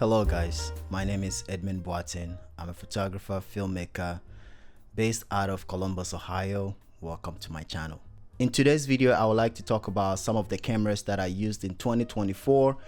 Hello guys, my name is Edmund Boatin. I'm a photographer, filmmaker based out of Columbus, Ohio. Welcome to my channel. In today's video, I would like to talk about some of the cameras that I used in 2024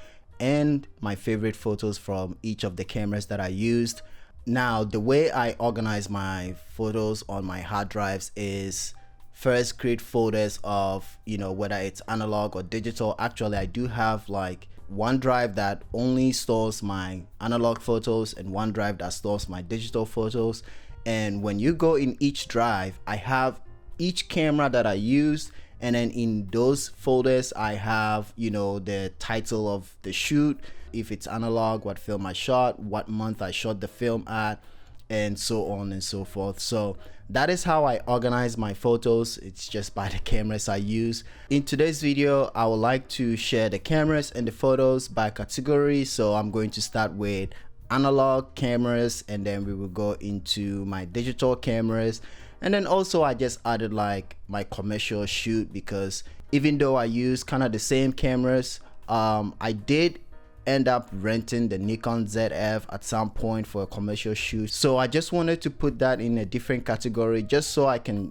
and my favorite photos from each of the cameras that I used. Now, the way I organize my photos on my hard drives is first create folders of, whether it's analog or digital. Actually, I do have like one drive that only stores my analog photos and one drive that stores my digital photos. And when you go in each drive, I have each camera that I used, and then in those folders I have the title of the shoot, if it's analog, what film I shot, what month I shot the film at, and so on and so forth. So that is how I organize my photos. It's just by the cameras I use. In today's video, I would like to share the cameras and the photos by category. So I'm going to start with analog cameras, and then we will go into my digital cameras. And then also I just added like my commercial shoot, because even though I use kind of the same cameras, I did end up renting the Nikon ZF at some point for a commercial shoot. So I just wanted to put that in a different category, just so I can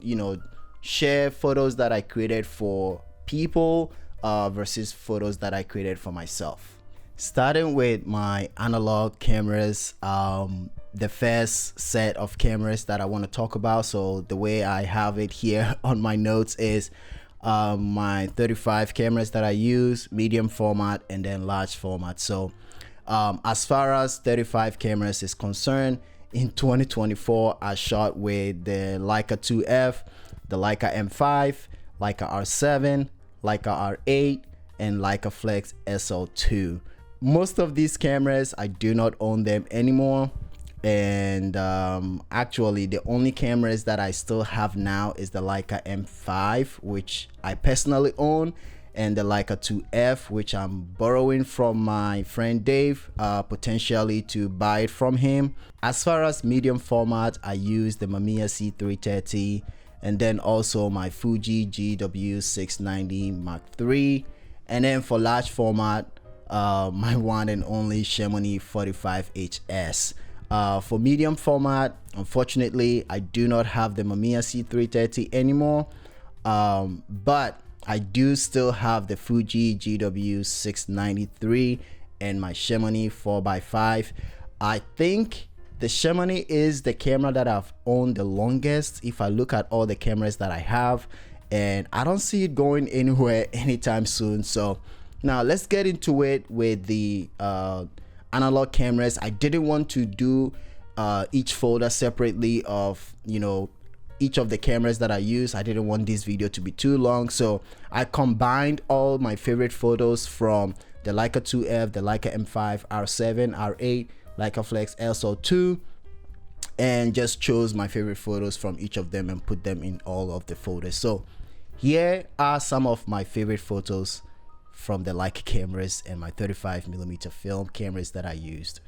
share photos that I created for people versus photos that I created for myself. Starting with my analog cameras, the first set of cameras that I want to talk about, so the way I have it here on my notes is my 35 cameras that I use, medium format and then large format. So as far as 35 cameras is concerned, in 2024 I shot with the Leica 2F, the Leica M5, Leica R7, Leica R8 and Leica Flex SL2. Most of these cameras I do not own them anymore, and actually the only cameras that I still have now is the Leica M5, which I personally own, and the Leica 2F, which I'm borrowing from my friend Dave, potentially to buy it from him. As far as medium format, I use the Mamiya C330, and then also my Fuji GW690 Mark III, and then for large format, my one and only Chamonix 45HS. For medium format, unfortunately, I do not have the Mamiya C330 anymore, but I do still have the Fuji GW693 and my Chamonix 4x5. I think the Chamonix is the camera that I've owned the longest if I look at all the cameras that I have, and I don't see it going anywhere anytime soon. So now let's get into it with the analog cameras. I didn't want to do each folder separately of each of the cameras that I use. I didn't want this video to be too long, so I combined all my favorite photos from the Leica 2F, the Leica M5, R7, R8, Leica Flex SL2, and just chose my favorite photos from each of them and put them in all of the folders. So here are some of my favorite photos from the Leica cameras and my 35mm film cameras that I used.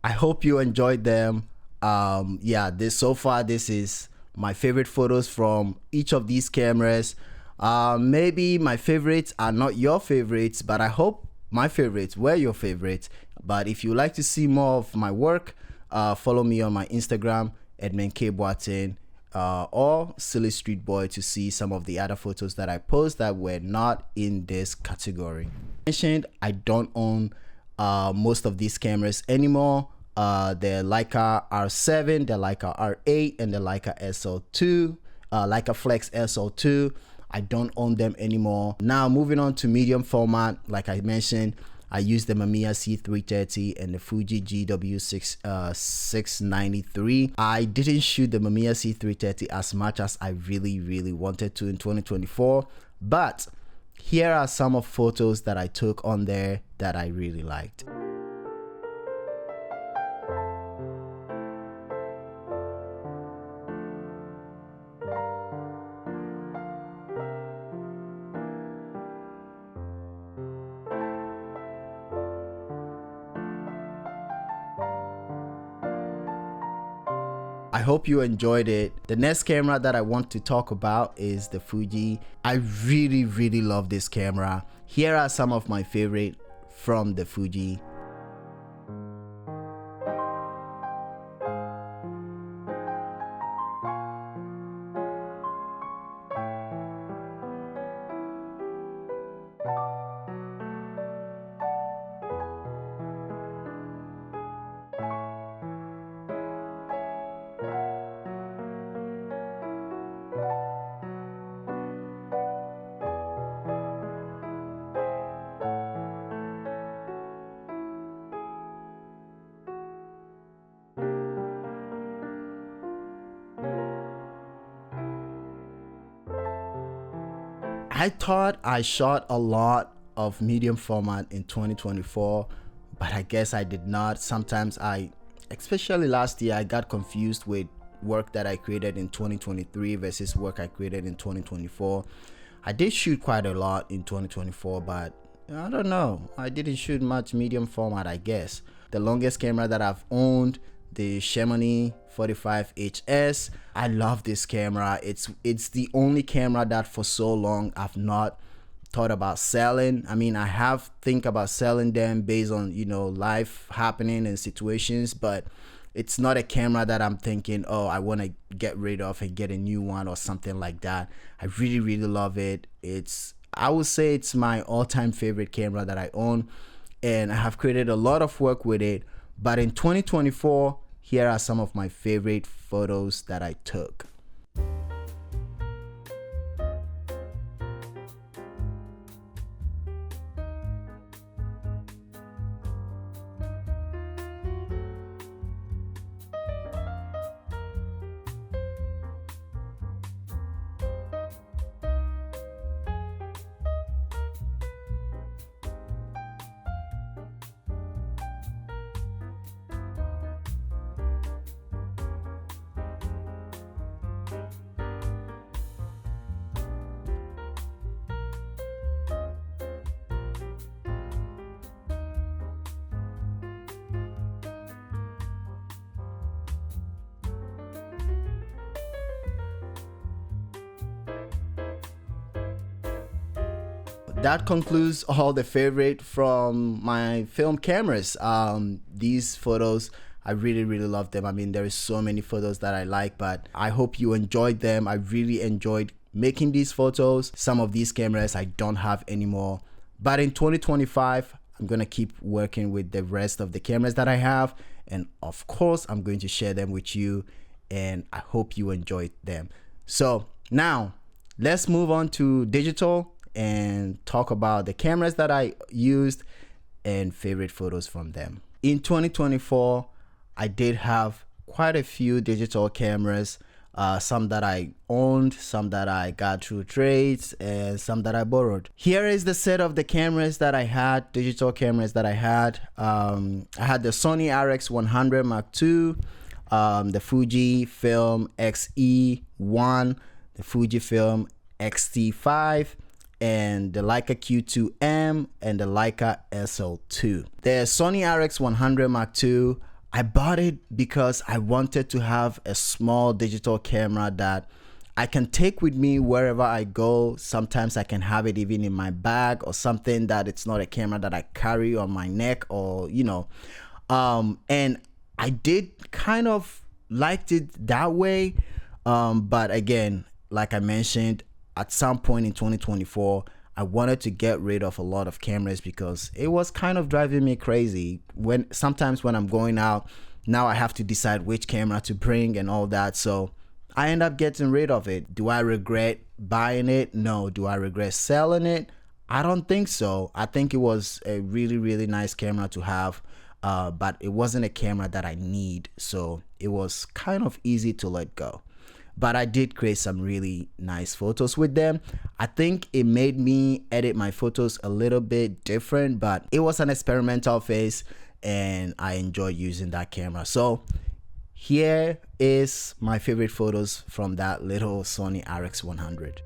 I hope you enjoyed them. Yeah, this is my favorite photos from each of these cameras. Maybe my favorites are not your favorites, but I hope my favorites were your favorites. But if you like to see more of my work, follow me on my Instagram, Edmund K. Boatin, or Silly Street Boy, to see some of the other photos that I post that were not in this category. Mentioned, I don't own most of these cameras anymore. The Leica R7, the Leica R8, and the Leica SL2, Leica Flex SL2. I don't own them anymore. Now moving on to medium format, like I mentioned, I use the Mamiya C330 and the Fuji GW693. I didn't shoot the Mamiya C330 as much as I really wanted to in 2024, but here are some of photos that I took on there that I really liked. I hope you enjoyed it. The next camera that I want to talk about is the Fuji. I really love this camera. Here are some of my favorite from the Fuji. I thought I shot a lot of medium format in 2024, but I guess I did not. Sometimes especially last year, I got confused with work that I created in 2023 versus work I created in 2024. I did shoot quite a lot in 2024, but I don't know. I didn't shoot much medium format, I guess. The longest camera that I've owned, the Chamonix 45HS. I love this camera. It's the only camera that for so long I've not thought about selling. I mean, I have think about selling them based on, you know, life happening and situations, but it's not a camera that I'm thinking, oh, I want to get rid of and get a new one or something like that. I really love it. I would say it's my all-time favorite camera that I own, and I have created a lot of work with it. But in 2024, here are some of my favorite photos that I took. That concludes all the favorite from my film cameras. These photos, I really love them. I mean, there is so many photos that I like, but I hope you enjoyed them. I really enjoyed making these photos. Some of these cameras I don't have anymore, but in 2025 I'm gonna keep working with the rest of the cameras that I have, and of course I'm going to share them with you, and I hope you enjoyed them. So now let's move on to digital and talk about the cameras that I used and favorite photos from them. In 2024, I did have quite a few digital cameras, some that I owned, some that I got through trades, and some that I borrowed. Here is the set of the cameras that I had, digital cameras that I had. I had the Sony RX100 Mark II, the Fuji Film XE1, the Fuji Film XT5, and the Leica Q2M and the Leica SL2. The Sony RX100 Mark II, I bought it because I wanted to have a small digital camera that I can take with me wherever I go. Sometimes I can have it even in my bag or something, that it's not a camera that I carry on my neck, or and I did kind of liked it that way. But again, like I mentioned, at some point in 2024, I wanted to get rid of a lot of cameras because it was kind of driving me crazy. Sometimes when I'm going out, now I have to decide which camera to bring and all that. So I end up getting rid of it. Do I regret buying it? No. Do I regret selling it? I don't think so. I think it was a really, really nice camera to have, but it wasn't a camera that I need. So it was kind of easy to let go. But I did create some really nice photos with them. I think it made me edit my photos a little bit different, but it was an experimental phase and I enjoyed using that camera. So here is my favorite photos from that little Sony RX100.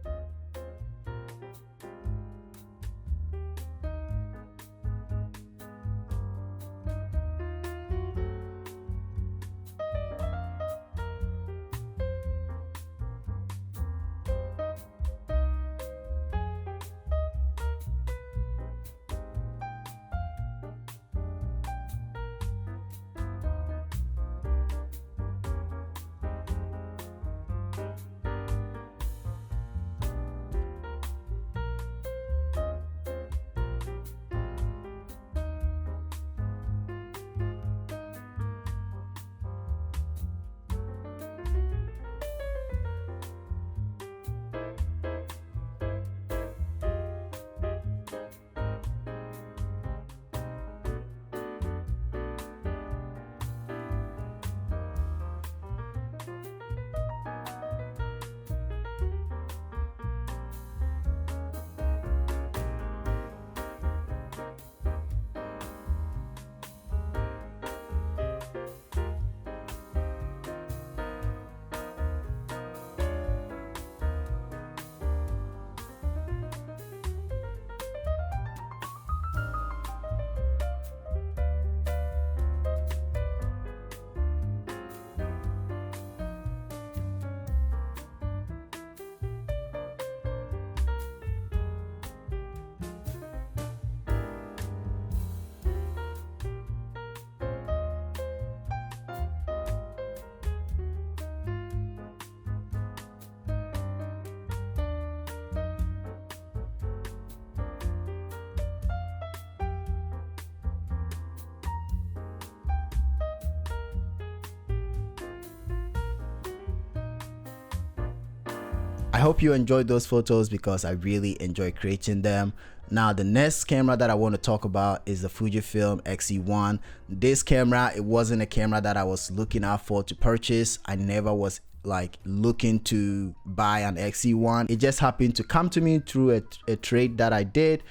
I hope you enjoyed those photos because I really enjoy creating them. Now the next camera that I want to talk about is the Fujifilm X-E1. This camera, it wasn't a camera that I was looking out for to purchase. I never was like looking to buy an X-E1. It just happened to come to me through a trade that I did,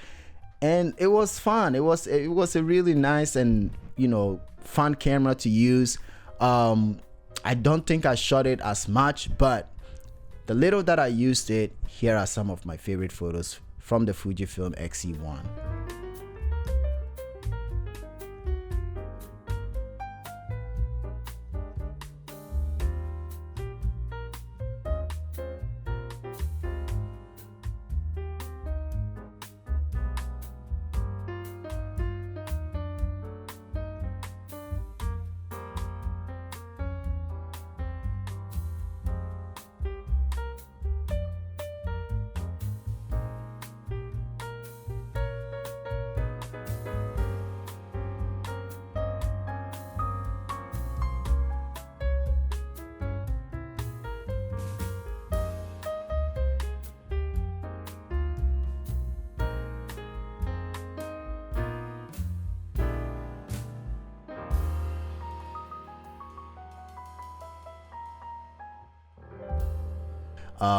and it was fun. It was a really nice and fun camera to use. I don't think I shot it as much, but the little that I used it, here are some of my favorite photos from the Fujifilm X-E1.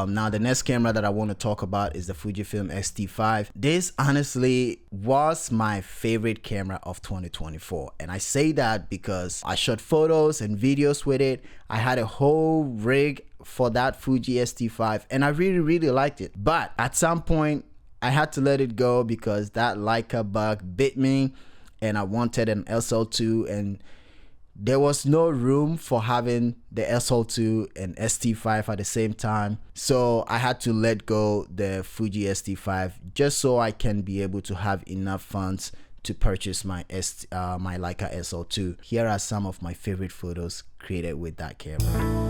Now the next camera that I want to talk about is the Fujifilm X-T5. This honestly was my favorite camera of 2024, and I say that because I shot photos and videos with it. I had a whole rig for that Fuji X-T5 and I really liked it, but at some point I had to let it go because that Leica bug bit me and I wanted an SL2, and there was no room for having the SL2 and ST5 at the same time, so I had to let go the Fuji ST5 just so I can be able to have enough funds to purchase my my Leica SL2. Here are some of my favorite photos created with that camera.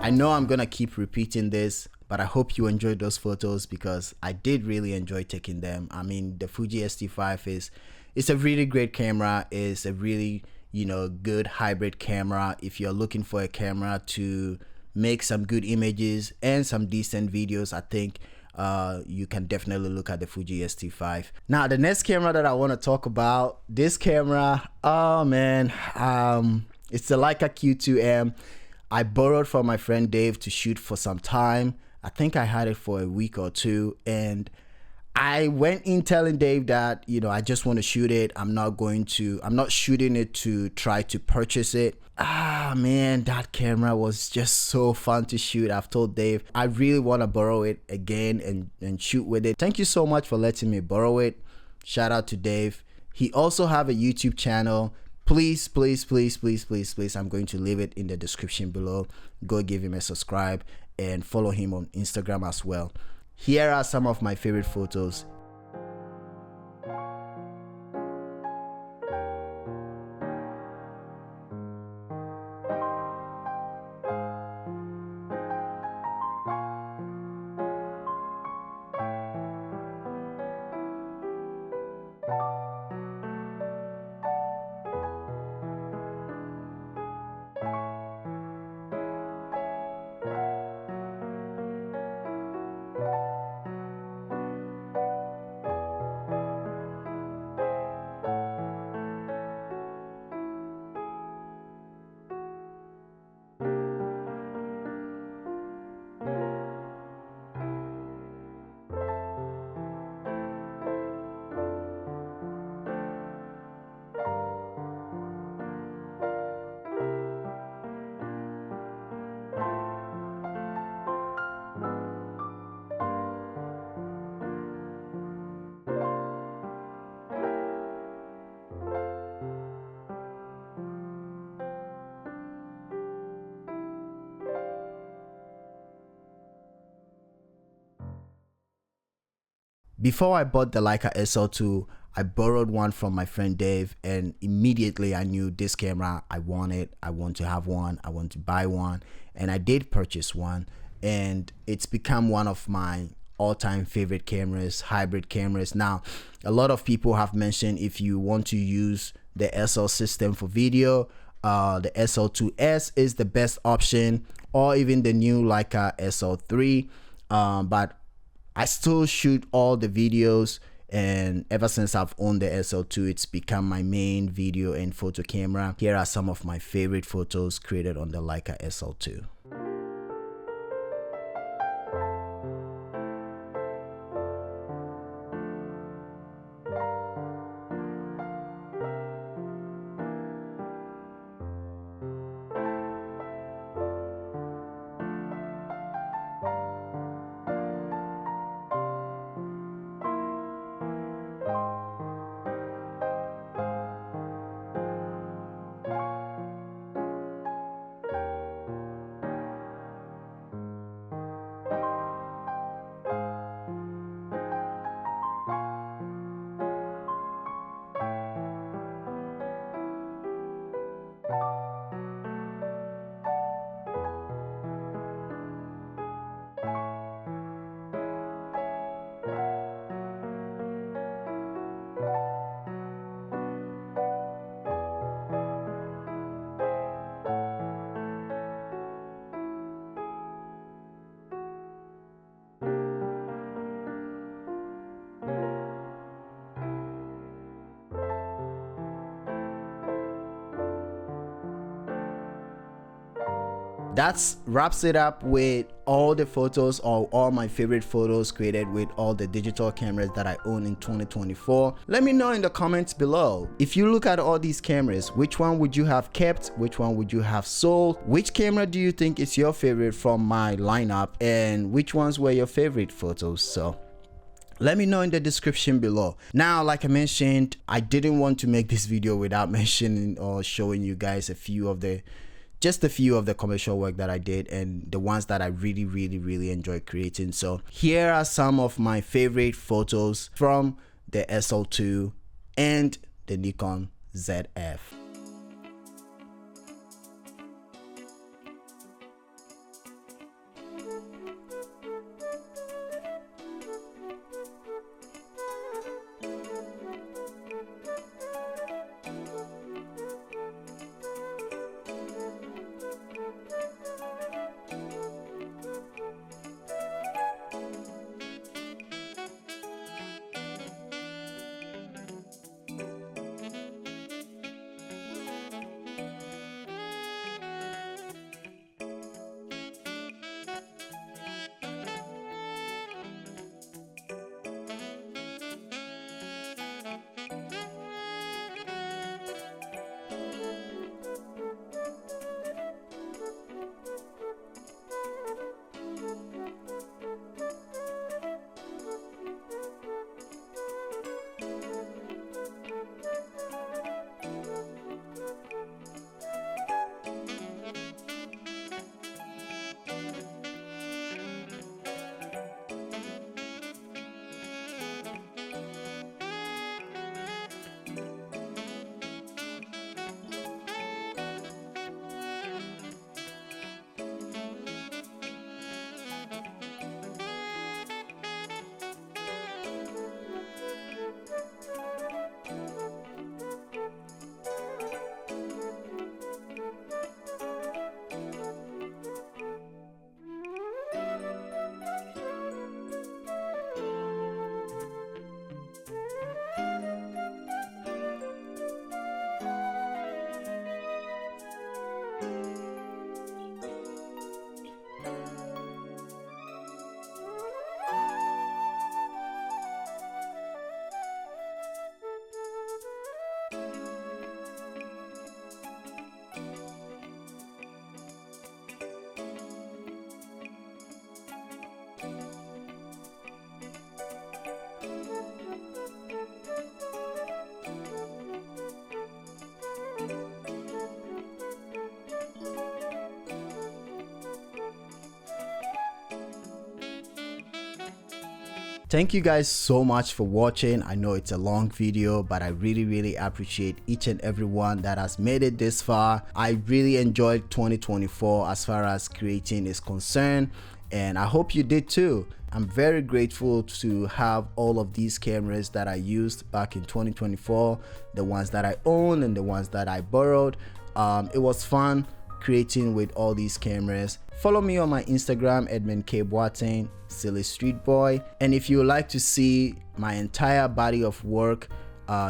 I know I'm gonna keep repeating this, but I hope you enjoyed those photos because I did really enjoy taking them. I mean, the Fuji ST5 it's a really great camera. It's a really, you know, good hybrid camera. If you're looking for a camera to make some good images and some decent videos, I think you can definitely look at the Fuji ST5. Now, the next camera that I want to talk about, this camera, oh man, it's the Leica Q2M. I borrowed from my friend Dave to shoot for some time. I think I had it for a week or two, and I went in telling Dave that, you know, I just want to shoot it. I'm not shooting it to try to purchase it. Ah man, that camera was just so fun to shoot. I've told Dave I really want to borrow it again and shoot with it. Thank you so much for letting me borrow it. Shout out to Dave. He also have a YouTube channel. Please, I'm going to leave it in the description below. Go give him a subscribe and follow him on Instagram as well. Here are some of my favorite photos. Before I bought the Leica SL2, I borrowed one from my friend Dave, and immediately I knew this camera, I want it. I want to have one. I want to buy one. And I did purchase one, and it's become one of my all-time favorite cameras, hybrid cameras. Now, a lot of people have mentioned if you want to use the SL system for video, the SL2S is the best option, or even the new Leica SL3. But I still shoot all the videos, and ever since I've owned the SL2, it's become my main video and photo camera. Here are some of my favorite photos created on the Leica SL2. That wraps it up with all the photos, or all my favorite photos created with all the digital cameras that I own in 2024. Let me know in the comments below. If you look at all these cameras, which one would you have kept? Which one would you have sold? Which camera do you think is your favorite from my lineup? And which ones were your favorite photos? So let me know in the description below. Now, like I mentioned, I didn't want to make this video without mentioning or showing you guys just a few of the commercial work that I did, and the ones that I really enjoy creating. So here are some of my favorite photos from the SL2 and the Nikon ZF. Thank you guys so much for watching. I know it's a long video, but I really appreciate each and every one that has made it this far. I really enjoyed 2024 as far as creating is concerned, and I hope you did too. I'm very grateful to have all of these cameras that I used back in 2024, the ones that I owned and the ones that I borrowed. It was fun creating with all these cameras. Follow me on my Instagram, Edmund K. Boateng, Silly Street Boy. And if you would like to see my entire body of work,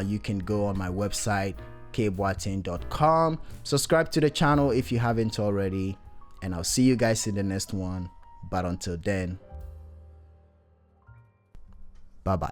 you can go on my website, kboateng.com. Subscribe to the channel if you haven't already, and I'll see you guys in the next one. But until then, bye bye.